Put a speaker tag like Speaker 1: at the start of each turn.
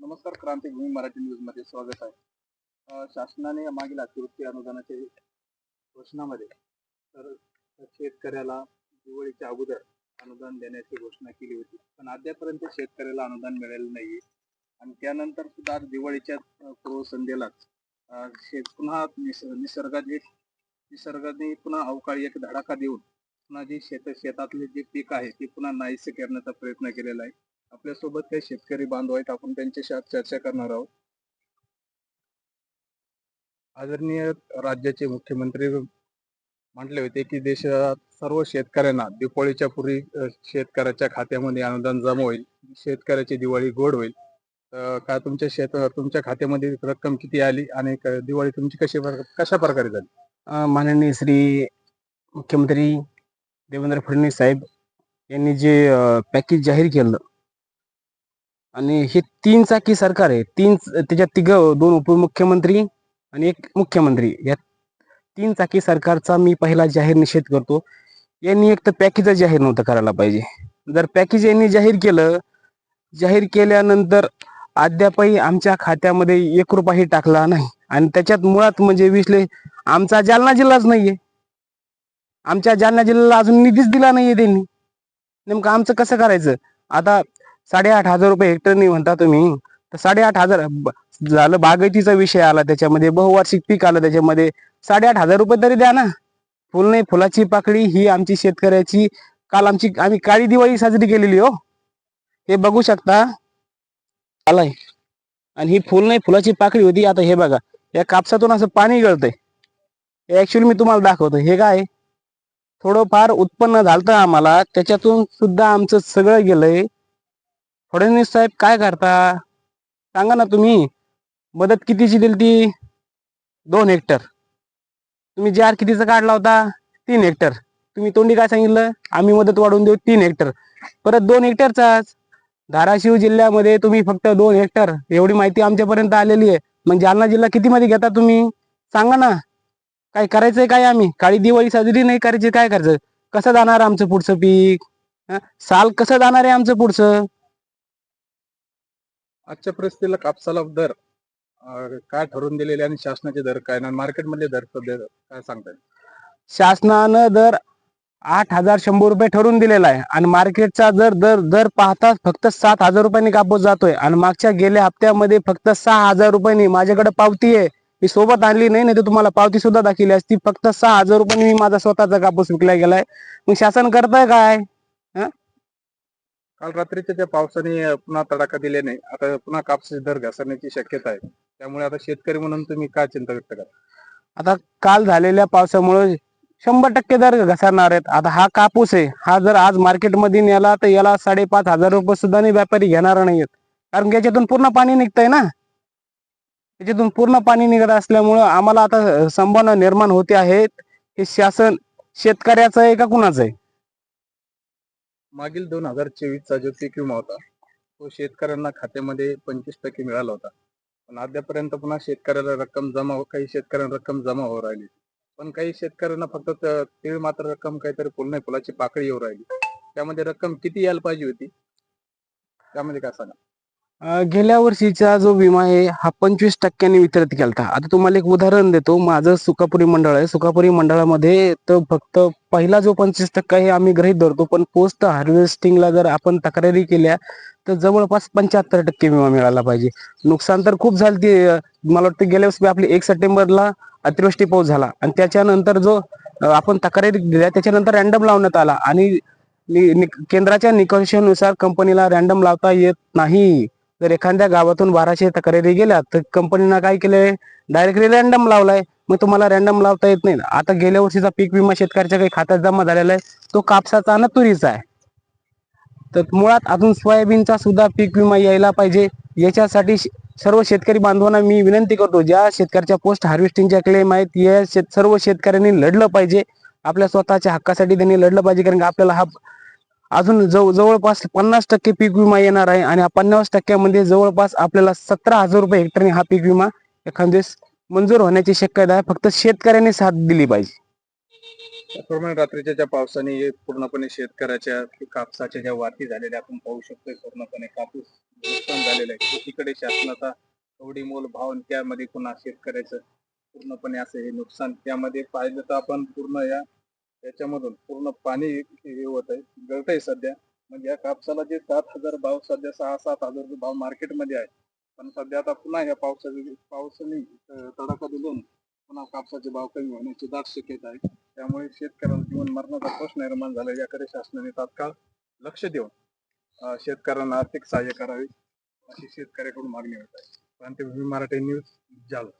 Speaker 1: नमस्कार. क्रांतीभूमी मराठी न्यूज मध्ये स्वागत आहे. शासनाने मागील अतिवृष्टी अनुदानाच्या घोषणामध्ये तर शेतकऱ्याला दिवाळीच्या अगोदर अनुदान देण्याची घोषणा केली होती, पण अद्यापर्यंत शेतकऱ्याला अनुदान मिळालेलं नाहीये. आणि त्यानंतर सुद्धा निसर्गाने पुन्हा निसर्गाने पुन्हा अवकाळी एक धडाका देऊन पुन्हा जे शेतातले जे पीक आहे ते पुन्हा नाहीसे करण्याचा प्रयत्न केलेला आहे. आपल्यासोबत काही शेतकरी बांधव आहेत, आपण त्यांच्याशी आज चर्चा करणार आहोत. आदरणीय राज्याचे मुख्यमंत्री म्हटले होते की देशात सर्व शेतकऱ्यांना दिवाळीच्या पूर्वी शेतकऱ्याच्या खात्यामध्ये अनुदान जमा होईल, शेतकऱ्याची दिवाळी गोड होईल. काय तुमच्या खात्यामध्ये रक्कम किती आली आणि दिवाळी तुमची कशा प्रकारे झाली?
Speaker 2: माननीय श्री मुख्यमंत्री देवेंद्र फडणवीस साहेब यांनी जे पॅकेज जाहीर केलं आणि हे 3 चाकी सरकार आहे, त्याच्यात 2 उपमुख्यमंत्री आणि 1 मुख्यमंत्री, या 3 चाकी सरकारचा मी पहिला जाहीर निषेध करतो. यांनी एक तर पॅकेज जाहीर नव्हतं करायला पाहिजे. जर पॅकेज यांनी जाहीर केल्यानंतर अद्यापही आमच्या खात्यामध्ये 1 रुपयाही टाकला नाही आणि त्याच्यात मुळात म्हणजे विसले आमचा जालना जिल्हाच नाहीये. आमच्या जालना जिल्ह्याला अजून निधीच दिला नाहीये त्यांनी. नेमकं आमचं कसं करायचं? आता 8,500 रुपये हेक्टरनी म्हणता तुम्ही, तर 8,500 झालं. बागायतीचा विषय आला, त्याच्यामध्ये बहुवार्षिक पीक आलं, त्याच्यामध्ये 8,500 रुपये तरी द्या ना. फुल नाही फुलाची पाकळी ही आमची शेतकऱ्याची. काल आम्ही काळी दिवाळी साजरी केलेली हो, हे बघू शकता आलाय. आणि ही फुल नाही फुलाची पाकळी होती. आता हे बघा, या कापसातून असं पाणी गळतंय. ऍक्च्युअली मी तुम्हाला दाखवतो. हे काय थोडंफार उत्पन्न झालं आम्हाला, त्याच्यातून सुद्धा आमचं सगळं गेलंय. फडणवीस साहेब काय करता सांगा ना तुम्ही. मदत कितीची दिली ती? 2 हेक्टर. तुम्ही जार कितीचा काढला होता? 3 हेक्टर. तुम्ही तोंडी काय सांगितलं? आम्ही मदत वाढवून देऊ 3 हेक्टर. परत 2 हेक्टरचाच. धाराशिव जिल्ह्यामध्ये तुम्ही फक्त 2 हेक्टर एवढी माहिती आमच्यापर्यंत आलेली आहे. मग जालना जिल्हा किती मध्ये घेता तुम्ही सांगा ना. काय करायचंय काय? आम्ही काळी दिवाळी साजरी नाही करायची, काय करायचं? कसं जाणार आमचं पुढचं पीक? साल कसं जाणार आहे आमचं पुढचं?
Speaker 1: आजच्या परिस्थितीला कापसाला दर काय ठरवून दिलेले आणि शासनाचे दर काय ना मार्केटमधले दर सध्या काय सांगताय?
Speaker 2: शासनानं दर 8,100 रुपये ठरवून दिलेला आहे आणि मार्केटचा दर पाहता फक्त 7,000 रुपयांनी कापूस जातोय. आणि मागच्या गेल्या हप्त्यामध्ये फक्त 6,000 रुपयांनी, माझ्याकडे पावती आहे, मी सोबत आणली नाही, तर तुम्हाला पावती सुद्धा दाखवली असती, फक्त 6,000 रुपयांनी मी माझा स्वतःचा कापूस विकला गेलाय. मग शासन करताय काय?
Speaker 1: काल रात्रीच्या त्या पावसाने पुन्हा तडाखा दिल्याने आता पुन्हा कापसाचे दर घसरण्याची शक्यता आहे. त्यामुळे आता शेतकरी म्हणून तुम्ही काय चिंता व्यक्त करा?
Speaker 2: आता काल झालेल्या पावसामुळे 100% दर घसरणार आहेत. आता हा कापूस आहे, हा जर आज मार्केटमध्ये नेला तर याला 5,500 रुपये सुद्धा नाही व्यापारी घेणार नाहीत. कारण याच्यातून पूर्ण पाणी निघतंय ना. याच्यातून पूर्ण पाणी निघत असल्यामुळं आम्हाला आता संभावना निर्माण होते आहेत. हे शासन शेतकऱ्याचं आहे का कुणाचं आहे?
Speaker 1: मागील 2024चा जो पीक विमा होता तो शेतकऱ्यांना खात्यामध्ये 25% मिळाला होता, पण अद्यापर्यंत पुन्हा शेतकऱ्याला काही शेतकऱ्यांना रक्कम जमा होऊ राहिली, पण काही शेतकऱ्यांना फक्त तीळ मात्र रक्कम काहीतरी फुलाची पाकळी येऊ राहिली. त्यामध्ये रक्कम किती यायला पाहिजे होती, त्यामध्ये काय सांगा?
Speaker 2: गेल्या वर्षीचा जो विमा आहे हा 25% वितरित केला. आता तुम्हाला एक उदाहरण देतो. माझं सुकापुरी मंडळ आहे. सुकापुरी मंडळामध्ये तर फक्त पहिला जो 25% आहे आम्ही गृहीत धरतो, पण पोस्ट हार्वेस्टिंगला जर आपण तक्रारी केल्या तर जवळपास 75% विमा मिळाला पाहिजे. नुकसान तर खूप झालं. ते मला वाटतं गेल्या वर्षी आपली 1 सप्टेंबरला अतिवृष्टी पाऊस झाला आणि त्याच्यानंतर जो आपण तक्रारी दिल्या त्याच्यानंतर रँडम लावण्यात आला आणि केंद्राच्या निकषानुसार कंपनीला रँडम लावता येत नाही. जर एखाद्या गावातून 1200 तक्रारी गेल्या तर कंपनीनं काय केलंय, डायरेक्टली रँडम लावलाय. मग तुम्हाला रँडम लावता येत नाही. आता गेल्या वर्षीचा पीक विमा शेतकऱ्याच्या काही खात्यात जमा झालेला आहे, तो कापसाचा आणि तुरीचा आहे. तर मुळात अजून सोयाबीनचा सुद्धा पीक विमा यायला पाहिजे. याच्यासाठी सर्व शेतकरी बांधवांना मी विनंती करतो, ज्या शेतकऱ्याच्या पोस्ट हार्वेस्टिंगच्या क्लेम आहेत या सर्व शेतकऱ्यांनी लढलं पाहिजे. आपल्या स्वतःच्या हक्कासाठी त्यांनी लढलं पाहिजे. कारण की आपल्याला हा अजून जवळपास 50% पीक विमा येणार आहे आणि 50% मध्ये जवळपास आपल्याला 17,000 रुपये हेक्टरने हा पीक विमा एखाद्या मंजूर होण्याची शक्यता आहे. फक्त शेतकऱ्यांनी साथ दिली पाहिजे.
Speaker 1: त्याचप्रमाणे रात्रीच्या ज्या पावसाने हे पूर्णपणे शेतकऱ्याच्या कापसाच्या ज्या वाती झालेल्या आपण पाहू शकतोय, पूर्णपणे कापूस नुकसान झालेलं आहे. एकीकडे शासनाचा कवडीमोल भाव आणि त्यामध्ये पुन्हा शेतकऱ्याचं पूर्णपणे असं हे नुकसान. त्यामध्ये पाहिलं तर आपण पूर्ण याच्यामधून पूर्ण पाणी हे होत आहे, गळत सध्या. म्हणजे या कापसाला जे 7,000 भाव सध्या 6-7 हजार भाव मार्केटमध्ये आहे. पण सध्या आता पुन्हा या पावसाने तडाखा दिल्याने पुन्हा कापसाचे भाव कमी होण्याची दाट शक्यता आहे. त्यामुळे शेतकऱ्याला जीवन मरणाचा प्रश्न निर्माण झाला. याकडे शासनाने तात्काळ लक्ष देऊन शेतकऱ्यांना आर्थिक सहाय्य करावे, अशी शेतकऱ्याकडून मागणी होत आहे. क्रांतिभूमी मराठी न्यूज, जालना.